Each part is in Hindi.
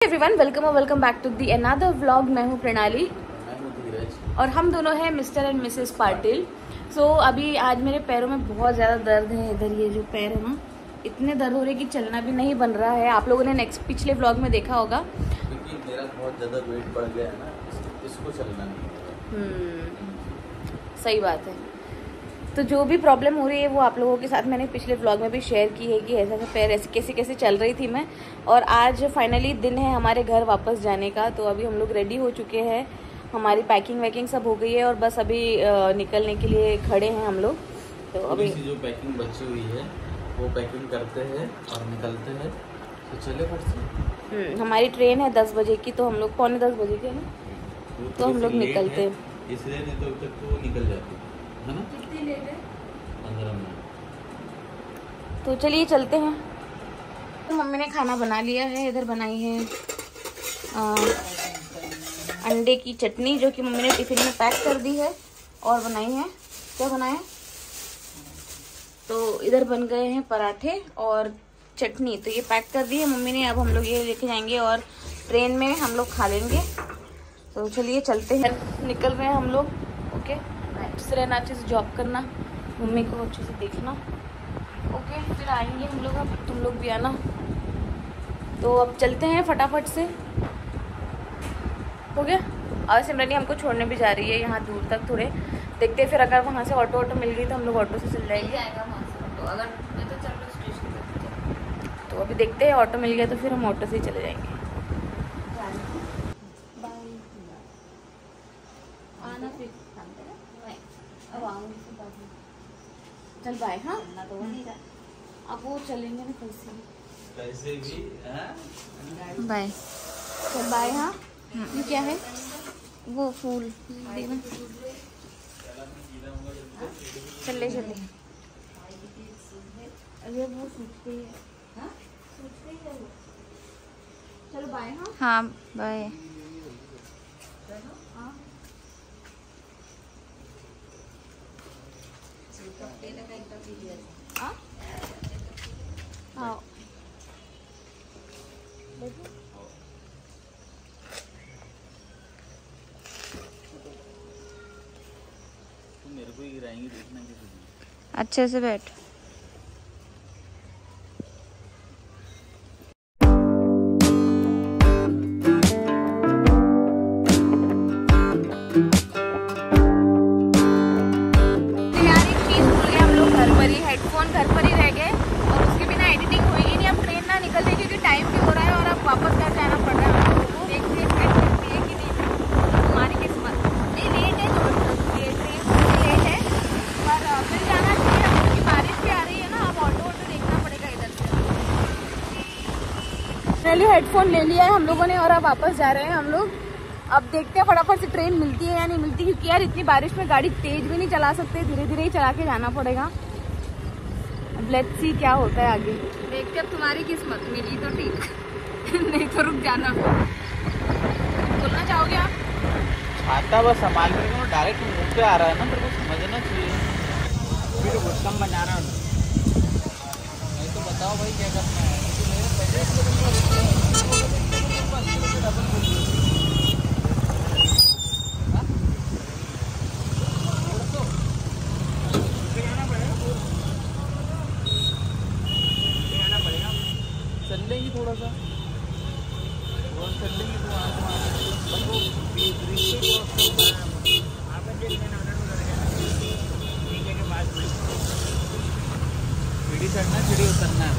Everyone, welcome back to the another vlog. मैं हूँ प्रणाली और हम दोनों हैं मिस्टर एंड मिसेस पाटिल। अभी आज मेरे पैरों में बहुत ज़्यादा दर्द है। इधर ये जो पैर है ना, इतने दर्द हो रहे कि चलना भी नहीं बन रहा है। आप लोगों ने पिछले व्लॉग में देखा होगा, क्योंकि मेरा बहुत ज़्यादा वेट बढ़ गया है ना, इसको चलना नहीं। सही बात है। तो जो भी प्रॉब्लम हो रही है वो आप लोगों के साथ मैंने पिछले व्लॉग में भी शेयर की है कि ऐसा पैर ऐसे कैसे चल रही थी मैं। और आज फाइनली दिन है हमारे घर वापस जाने का। तो अभी हम लोग रेडी हो चुके हैं, हमारी पैकिंग वैकिंग सब हो गई है और बस अभी निकलने के लिए खड़े हैं हम लोग। तो अभी जो पैकिंग बची हुई है वो पैकिंग करते हैं और निकलते हैं। तो चले फिर से। हमारी ट्रेन है 10 बजे की, तो हम लोग 9:45 बजे के ना, तो हम लोग निकलते हैं। इसलिए नहीं तो तक तो निकल जाती है ना। कितनी लेट है? 15 मिनट। तो चलिए चलते हैं। तो मम्मी ने खाना बना लिया है। इधर बनाई है अंडे की चटनी, जो कि मम्मी ने टिफिन में पैक कर दी है। और बनाई है, क्या बनाया है, तो इधर बन गए हैं पराठे और चटनी। तो ये पैक कर दी है मम्मी ने। अब हम लोग ये लेके जाएंगे और ट्रेन में हम लोग खा लेंगे। तो चलिए चलते हैं, निकल रहे हैं हम लोग। ओके, अच्छे से रहना, अच्छे से जॉब करना, मम्मी को अच्छे से देखना। ओके, फिर आएंगे हम लोग। अब तुम लोग भी आना। तो अब चलते हैं फटाफट से। हो गया। और सिमरनी हमको छोड़ने भी जा रही है यहाँ दूर तक थोड़े। देखते हैं फिर, अगर वहाँ से ऑटो मिल गई तो हम लोग ऑटो से चल जाएंगे। अगर मैं तो चल रहा स्टेशन तक। तो अभी देखते हैं, ऑटो मिल गया तो फिर हम ऑटो से ही चले जाएंगे। आना फिर, अब आऊँगी फिर बाद में। चल बाय। हाँ, अब वो चलेंगे ना कैसे भी बाय। चल बाय। हाँ, ये क्या है, वो फूल देना। चले अरे वो सूखते ही है। चलो बाय। हाँ बाय। मेरे को ही गिराएंगे, देखना किसी। अच्छे से बैठ। हेडफोन घर पर ही रह गए और उसके बिना एडिटिंग होगी नहीं। अब ट्रेन ना निकल रही क्योंकि टाइम भी हो रहा है और अब वापस घर जाना पड़ रहा है हम लोगों को। देखते हैं कि नहीं, हमारी किस्मत नहीं। लेट है तो ट्रेन लेट है, पर फिर जाना चाहिए क्योंकि बारिश भी आ रही है ना। अब ऑटो देखना पड़ेगा इधर से। पहले हेडफोन ले लिया है हम लोगों ने और अब वापस जा रहे हैं हम लोग। अब देखते हैं फटाफट से ट्रेन मिलती है या नहीं मिलती, क्योंकि यार इतनी बारिश में गाड़ी तेज भी नहीं चला सकते, धीरे धीरे ही चला के जाना पड़ेगा। लेट्स सी क्या होता है आगे। देखते, अब तुम्हारी किस्मत, मिली तो ठीक नहीं तो रुक जाना। बोलना चाहोगे आप? छाता बस संभाल कर, डायरेक्ट मुंह पे आ रहा है ना, तेरे को समझना चाहिए। फिर गुस्सा बना रहा हूँ। नहीं तो बताओ भाई क्या करना है। चल लेंगे थोड़ा सा और चल लेंगे तो सीढ़ी चढ़ना, सीढ़ी उतरना है।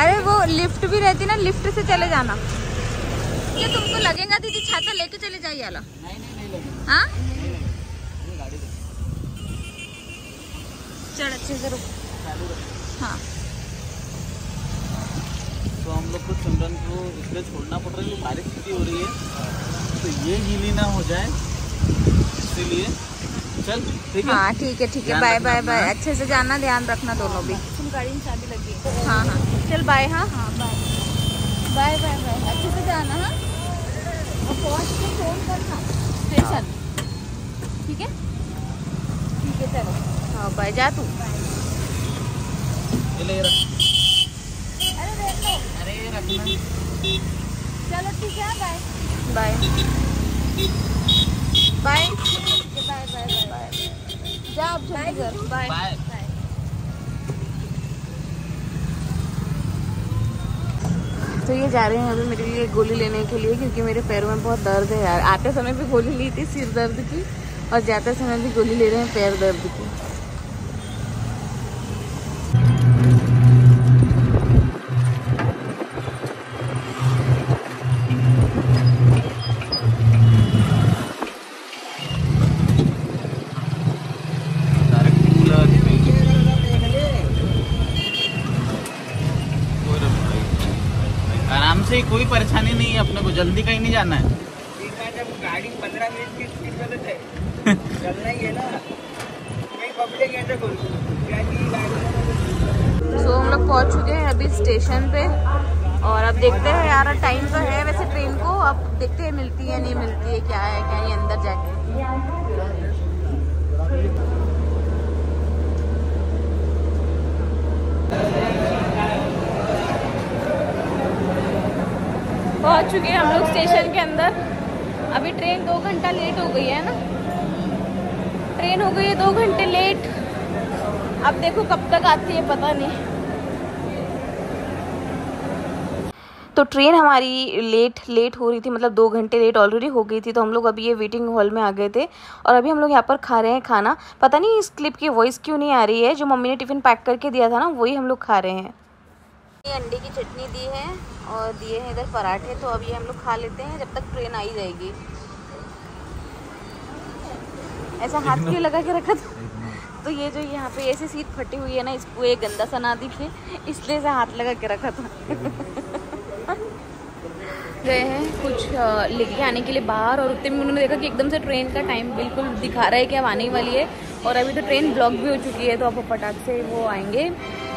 अरे वो लिफ्ट भी रहती ना, लिफ्ट से चले जाना। ये तुमको लगेगा दीदी, छाता लेके चले जाइए वाला। नहीं लगेगा। हाँ, गाड़ी चढ़ अच्छे से रुक। हाँ, तो हम लोग को सिमरन को इसलिए छोड़ना पड़ रहा है, बारिश इतनी हो रही है तो ये गीली ना हो जाए, इसीलिए। चल ठीक है। हाँ ठीक है। Bye bye bye. अच्छे से जाना, ध्यान रखना दोनों भी। तुम गाड़ी में चाबी लगी है? हाँ। चल बाय। हाँ बाय बाय बाय। अच्छे से जाना। हाँ, और पहुँच के फोन करना स्टेशन। ठीक है चलो। हाँ बाय। जा तू। अरे रखना। चलो ठीक है, bye bye bye bye bye bye. जा आप जल्दी घर, बाय बाय। तो ये जा रहे हैं अभी मेरे लिए गोली लेने के लिए, क्योंकि मेरे पैरों में बहुत दर्द है यार। आते समय भी गोली ली थी सिर दर्द की, और जाते समय भी गोली ले रहे हैं पैर दर्द की। आराम से, कोई परेशानी नहीं है, अपने को जल्दी कहीं नहीं जाना है। जब गाड़ी 15 मिनट की स्पीड में है चलना ही है ना, कहीं पब्लिक ऐसे बोल तो हम लोग पहुंच चुके हैं अभी स्टेशन पे, और अब देखते हैं यार, टाइम तो है वैसे ट्रेन को, अब देखते हैं मिलती है नहीं मिलती है, क्या है क्या नहीं अंदर जाके। पहुंच चुके हैं हम लोग स्टेशन के अंदर। अभी ट्रेन 2 घंटा लेट हो गई है ना, ट्रेन हो गई है 2 घंटे लेट। अब देखो कब तक आती है पता नहीं। तो ट्रेन हमारी लेट हो रही थी, मतलब 2 घंटे लेट ऑलरेडी हो गई थी। तो हम लोग अभी ये वेटिंग हॉल में आ गए थे, और अभी हम लोग यहाँ पर खा रहे हैं खाना। पता नहीं इस क्लिप की वॉइस क्यों नहीं आ रही है, जो मम्मी ने टिफ़िन पैक करके दिया था ना, वही हम लोग खा रहे हैं। ये अंडे की चटनी दी है और दिए हैं इधर पराठे, तो अब ये हम लोग खा लेते हैं जब तक ट्रेन आई जाएगी। ऐसा हाथ क्यों लगा के रखा था? तो ये जो यहाँ पे ऐसी सीट फटी हुई है ना, इसको एक गंदा सा ना दिखे, इसलिए से हाथ लगा के रखा था। गए हैं कुछ लेके आने के लिए बाहर, और उतने में उन्होंने देखा कि एकदम से ट्रेन का टाइम बिल्कुल दिखा रहा है कि अब आने वाली है, और अभी तो ट्रेन ब्लॉक भी हो चुकी है। तो अब फटाक से वो आएंगे,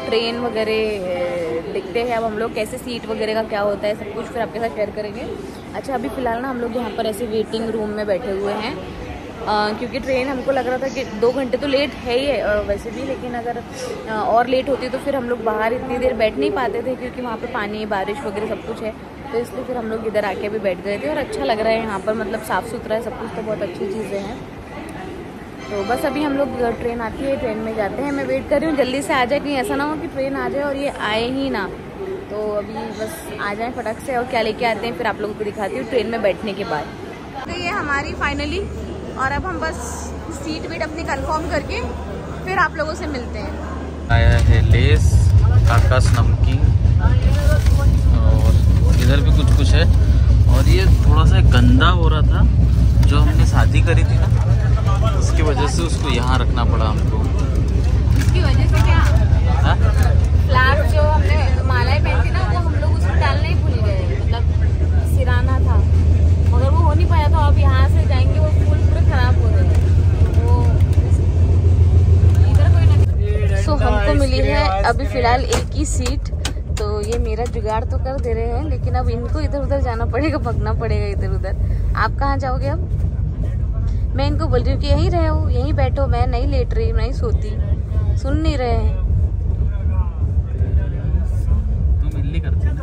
ट्रेन वगैरह देखते हैं अब हम लोग कैसे, सीट वगैरह का क्या होता है सब कुछ फिर आपके साथ शेयर करेंगे। अच्छा अभी फ़िलहाल ना हम लोग यहाँ पर ऐसे वेटिंग रूम में बैठे हुए हैं, क्योंकि ट्रेन हमको लग रहा था कि 2 घंटे तो लेट है ही वैसे भी, लेकिन अगर और लेट होती तो फिर हम लोग बाहर इतनी देर बैठ नहीं पाते थे, क्योंकि वहाँ पे पानी बारिश वगैरह सब कुछ है। तो इसलिए फिर हम लोग इधर आके भी बैठ गए थे, और अच्छा लग रहा है यहाँ पर, मतलब साफ़ सुथरा है सब कुछ, तो बहुत अच्छी चीज़ें हैं। तो बस अभी हम लोग ट्रेन आती है, ट्रेन में जाते हैं। मैं वेट कर रही हूँ जल्दी से आ जाए, कहीं ऐसा ना हो कि ट्रेन आ जाए और ये आए ही ना। तो अभी बस आ जाए फटाक से, और क्या लेके आते हैं फिर आप लोगों को दिखाती हूँ ट्रेन में बैठने के बाद। तो ये हमारी फाइनली, और अब हम बस सीट वीट अपनी कंफर्म करके फिर आप लोगों से मिलते हैं। आया है लेस, आकाश नमकीन, और इधर भी कुछ है। और ये थोड़ा सा गंदा हो रहा था, जो हमने शादी करी थी ना, इसकी वजह से उसको यहाँ रखना पड़ा हमको। इसकी वजह से क्या? फ्लैग जो हमने मालाएं पहनती ना, वो हम लोग उसको डालना ही भूल गए, मतलब सिराना था, मगर वो हो नहीं पाया। तो अब यहाँ से जाएंगे, वो फूल पूरे खराब हो गए, वो इधर कोई नहीं। सो हमको मिली है अभी फिलहाल एक ही सीट, तो ये मेरा जुगाड़ तो कर दे रहे हैं, लेकिन अब इनको इधर उधर जाना पड़ेगा, भगना पड़ेगा इधर उधर। आप कहाँ जाओगे अब? मैं इनको बोल रही हूँ कि यहीं रहो, यहीं बैठो, मैं नहीं लेट रही, नहीं सोती, सुन नहीं रहे हैं। तुम इल्ली करती हो।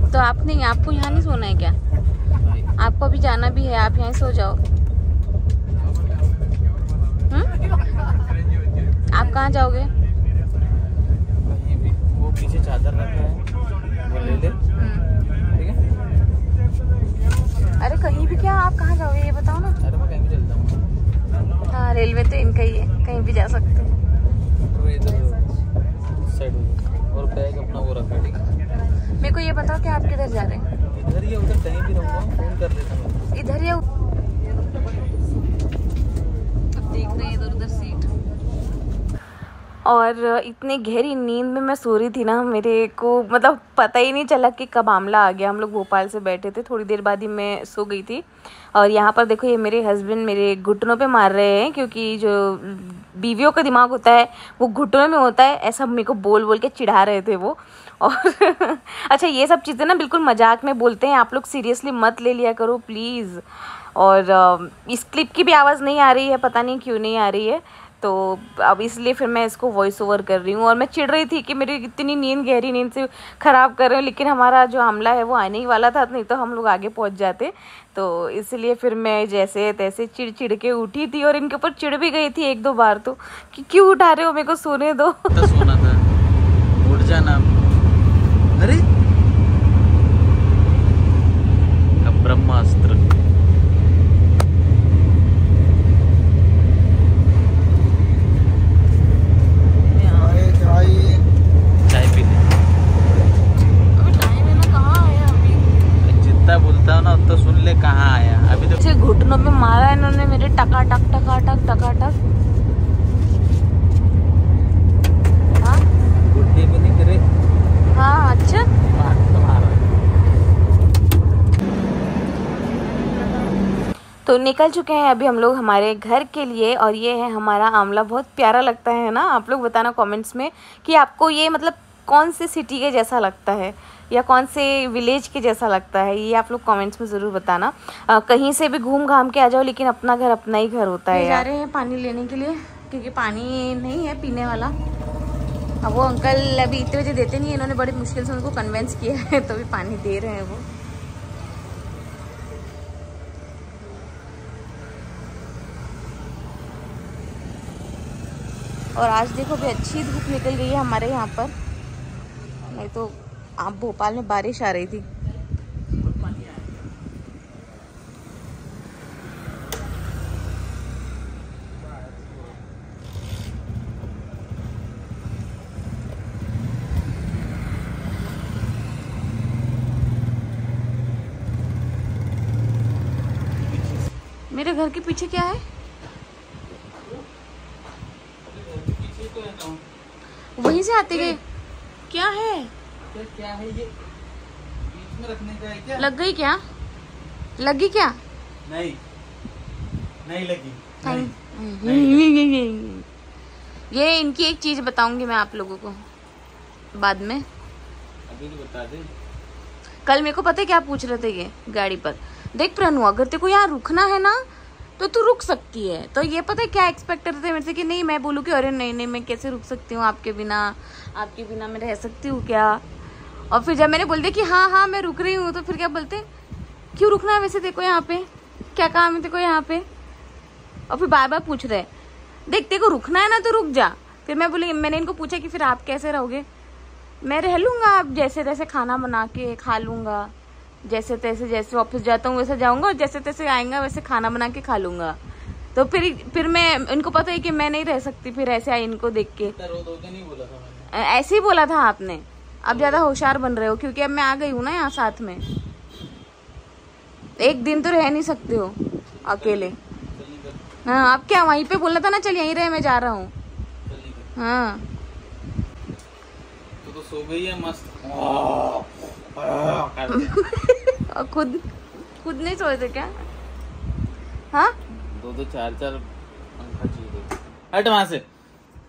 तो आप नहीं, आपको यहाँ नहीं सोना है क्या? आपको अभी जाना भी है, आप यहीं सो जाओ। आप कहाँ जाओगे? वो पीछे चादर रखा है, वो ले ले। ठीक है? अरे कहीं भी क्या, आप कहाँ जाओगे ये बताओ ना। अरे मैं कहीं भी चलता हूँ। हाँ रेलवे तो इनका ही है, कहीं भी जा सकते हैं। तो इधर साइड और बैग अपना वो रखा, ठीक है? मेरे को ये बताओ कि आप किधर जा रहे हैं? इधर या उधर कहीं भी रहूँगा, फोन कर लेता हूँ। इधर या देख रहे हैं इधर उधर सीट। और इतनी गहरी नींद में मैं सो रही थी ना, मेरे को मतलब पता ही नहीं चला कि कब आमला आ गया। हम लोग भोपाल से बैठे थे, थोड़ी देर बाद ही मैं सो गई थी। और यहाँ पर देखो, ये मेरे हस्बैंड मेरे घुटनों पे मार रहे हैं, क्योंकि जो बीवियों का दिमाग होता है वो घुटनों में होता है, ऐसा मेरे को बोल बोल के चिढ़ा रहे थे वो। और अच्छा ये सब चीज़ें ना बिल्कुल मजाक में बोलते हैं, आप लोग सीरियसली मत ले लिया करो प्लीज़। और इस क्लिप की भी आवाज़ नहीं आ रही है, पता नहीं क्यों नहीं आ रही है, तो अब इसलिए फिर मैं इसको वॉइस ओवर कर रही हूँ। और मैं चिढ़ रही थी कि मेरी इतनी नींद, गहरी नींद से ख़राब कर रही हूँ, लेकिन हमारा जो आमला है वो आने ही वाला था, नहीं तो हम लोग आगे पहुँच जाते। तो इसलिए फिर मैं जैसे तैसे चिढ़ के उठी थी और इनके ऊपर चिढ़ भी गई थी 1-2 बार तो, कि क्यों उठा रहे हो, मेरे को सोने दो। सोना था, उठ जाना। अरे ब्रह्मास्त्र। चाय पी ले। अभी टाइम है ना, कहाँ आया अभी? जितना बोलता हूँ ना उतना सुन ले, कहाँ आया अभी तो। घुटनों में मारा इन्होंने मेरे, टकाटक टकाटक टकाटक। हाँ गुड्डे भी नहीं करे। हाँ अच्छा। तो निकल चुके हैं अभी हम लोग हमारे घर के लिए, और ये है हमारा आमला। बहुत प्यारा लगता है ना? आप लोग बताना कमेंट्स में कि आपको ये मतलब कौन से सिटी के जैसा लगता है या कौन से विलेज के जैसा लगता है, ये आप लोग कमेंट्स में ज़रूर बताना। कहीं से भी घूम घाम के आ जाओ, लेकिन अपना घर अपना ही घर होता है। जा रहे हैं पानी लेने के लिए, क्योंकि पानी नहीं है पीने वाला। अब वो अंकल अभी इतने बजे देते नहीं है, इन्होंने बड़ी मुश्किल से उनको कन्वेंस किया है, तो अभी पानी दे रहे हैं वो। और आज देखो भी अच्छी धूप निकल गई है हमारे यहाँ पर, नहीं तो आप भोपाल में बारिश आ रही थी। मेरे घर के पीछे क्या है? वहीं से आते गए क्या है? क्या है ये? बीच में रखने का है क्या? लग गई क्या? लगी क्या? नहीं, नहीं लगी। ये इनकी एक चीज बताऊंगी मैं आप लोगों को बाद में। अभी तो बता दे। कल मेरे को पता है क्या पूछ रहे थे ये गाड़ी पर, देख प्रणु अगर तेरे को यहाँ रुकना है ना तो तू रुक सकती है। तो ये पता है क्या एक्सपेक्ट करते थे मेरे से कि नहीं, मैं बोलूँ कि अरे नहीं नहीं मैं कैसे रुक सकती हूँ आपके बिना मैं रह सकती हूँ क्या? और फिर जब मैंने बोल दिया कि हाँ हाँ मैं रुक रही हूँ, तो फिर क्या बोलते, क्यों रुकना है वैसे देखो यहाँ पे, क्या काम है देखो यहाँ पे? और फिर बार बार पूछ रहे, देख तेरे को रुकना है ना तो रुक जा। फिर मैं बोली, मैंने इनको पूछा कि फिर आप कैसे रहोगे? मैं रह लूँगा, आप जैसे तैसे खाना बना के खा लूँगा, जैसे तैसे, जैसे ऑफिस जाता हूँ वैसे जाऊँगा, और जैसे तैसे आएगा वैसे खाना बना के खा लूँगा। तो फिर मैं, इनको पता है कि मैं नहीं रह सकती फिर ऐसे आई इनको देख के। नहीं बोला था मैंने। ऐसे ही बोला था आपने। अब ज़्यादा होशियार बन रहे हो, क्योंकि अब मैं आ गई हूँ ना यहाँ साथ में। एक दिन तो रह नहीं सकते हो अकेले। हाँ आप क्या वहीं पे बोलना था ना, चल यहीं रहे मैं जा रहा हूँ। हाँ तो सो गई है मस्त। और खुद नहीं सोए थे क्या? हाँ 2-2 4-4 पंखा चाहिए। हट वहां से।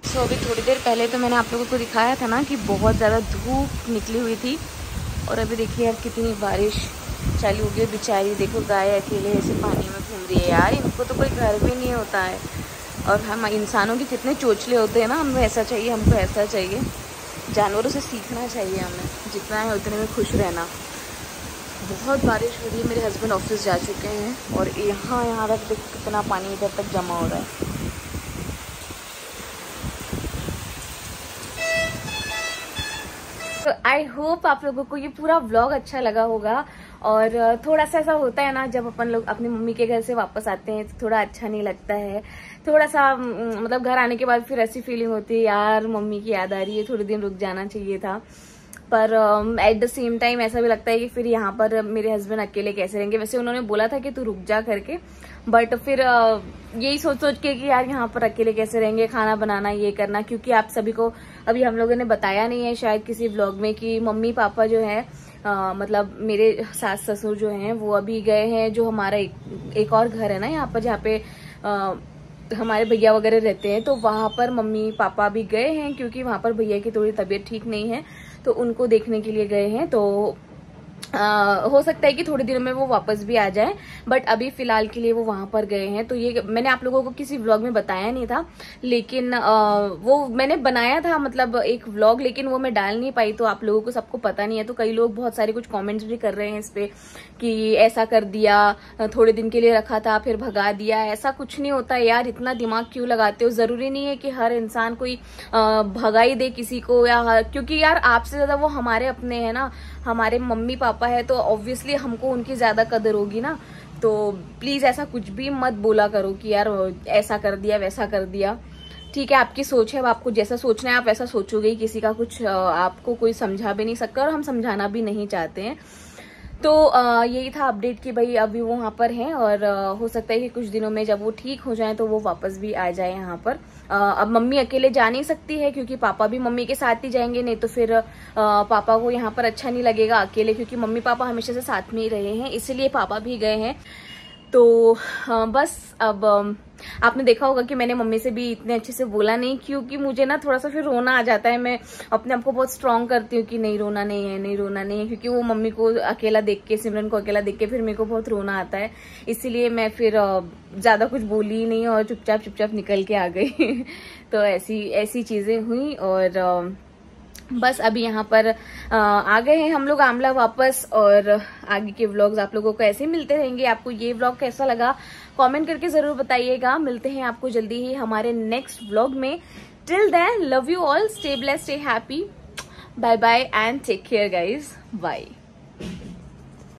तो अभी थोड़ी देर पहले तो मैंने आप लोगों को दिखाया था ना कि बहुत ज़्यादा धूप निकली हुई थी, और अभी देखिए अब कितनी बारिश चालू हो गई। बेचारी देखो गाय अकेले ऐसे पानी में घूम रही है यार, इनको तो कोई घर भी नहीं होता है। और हम इंसानों के कितने चोचले होते हैं ना, हमें ऐसा चाहिए, हमको ऐसा चाहिए। जानवरों से सीखना चाहिए हमें, जितना है उतने में खुश रहना। बहुत बारिश हो रही है, मेरे हस्बैंड ऑफिस जा चुके हैं, और यहाँ तक देखो कितना पानी इधर तक जमा हो रहा है। तो आई होप आप लोगों को ये पूरा व्लॉग अच्छा लगा होगा। और थोड़ा सा ऐसा होता है ना, जब अपन लोग अपनी मम्मी के घर से वापस आते हैं तो थोड़ा अच्छा नहीं लगता है। थोड़ा सा मतलब घर आने के बाद फिर ऐसी फीलिंग होती है यार मम्मी की याद आ रही है, थोड़े दिन रुक जाना चाहिए था। पर एट द सेम टाइम ऐसा भी लगता है कि फिर यहाँ पर मेरे हस्बैंड अकेले कैसे रहेंगे। वैसे उन्होंने बोला था कि तू रुक जा करके, बट फिर यही सोच के कि यार यहाँ पर अकेले कैसे रहेंगे, खाना बनाना ये करना। क्योंकि आप सभी को अभी हम लोगों ने बताया नहीं है शायद किसी व्लॉग में कि मम्मी पापा जो है मतलब मेरे सास ससुर जो हैं वो अभी गए हैं, जो हमारा एक और घर है ना यहाँ पर जहाँ पे हमारे भैया वगैरह रहते हैं, तो वहाँ पर मम्मी पापा भी गए हैं, क्योंकि वहाँ पर भैया की थोड़ी तबीयत ठीक नहीं है, तो उनको देखने के लिए गए हैं। तो हो सकता है कि थोड़ी देर में वो वापस भी आ जाए, बट अभी फिलहाल के लिए वो वहां पर गए हैं। तो ये मैंने आप लोगों को किसी व्लॉग में बताया नहीं था, लेकिन वो मैंने बनाया था मतलब एक व्लॉग, लेकिन वो मैं डाल नहीं पाई, तो आप लोगों को सबको पता नहीं है। तो कई लोग बहुत सारे कुछ कमेंट्स भी कर रहे हैं इस पे कि ऐसा कर दिया, थोड़े दिन के लिए रखा था फिर भगा दिया। ऐसा कुछ नहीं होता यार, इतना दिमाग क्यों लगाते हो? जरूरी नहीं है कि हर इंसान कोई भगा ही दे किसी को, या क्योंकि यार आपसे ज्यादा वो हमारे अपने हैं ना, हमारे मम्मी पापा है, तो ऑब्वियसली हमको उनकी ज्यादा कदर होगी ना। तो प्लीज ऐसा कुछ भी मत बोला करो कि यार ऐसा कर दिया वैसा कर दिया। ठीक है, आपकी सोच है, अब आपको जैसा सोचना है आप वैसा सोचोगे। किसी का कुछ आपको कोई समझा भी नहीं सकता और हम समझाना भी नहीं चाहते हैं। तो यही था अपडेट कि भाई अभी वो वहाँ पर हैं और हो सकता है कि कुछ दिनों में जब वो ठीक हो जाए तो वो वापस भी आ जाए यहाँ पर। अब मम्मी अकेले जा नहीं सकती है क्योंकि पापा भी मम्मी के साथ ही जाएंगे, नहीं तो फिर पापा को यहाँ पर अच्छा नहीं लगेगा अकेले, क्योंकि मम्मी पापा हमेशा से साथ में ही रहे हैं, इसीलिए पापा भी गए हैं। तो बस अब आपने देखा होगा कि मैंने मम्मी से भी इतने अच्छे से बोला नहीं, क्योंकि मुझे ना थोड़ा सा फिर रोना आ जाता है। मैं अपने आप को बहुत स्ट्रांग करती हूँ कि नहीं रोना नहीं है, नहीं रोना नहीं है, क्योंकि वो मम्मी को अकेला देख के, सिमरन को अकेला देख के फिर मेरे को बहुत रोना आता है। इसीलिए मैं फिर ज्यादा कुछ बोली नहीं और चुपचाप निकल के आ गई। तो ऐसी चीजें हुई और बस अभी यहाँ पर आ गए हैं हम लोग आमला वापस। और आगे के व्लॉग्स आप लोगों को ऐसे ही मिलते रहेंगे। आपको ये व्लॉग कैसा लगा कमेंट करके जरूर बताइएगा। मिलते हैं आपको जल्दी ही हमारे नेक्स्ट व्लॉग में। Till then love you all, stay blessed, stay happy, bye bye and take care guys, bye.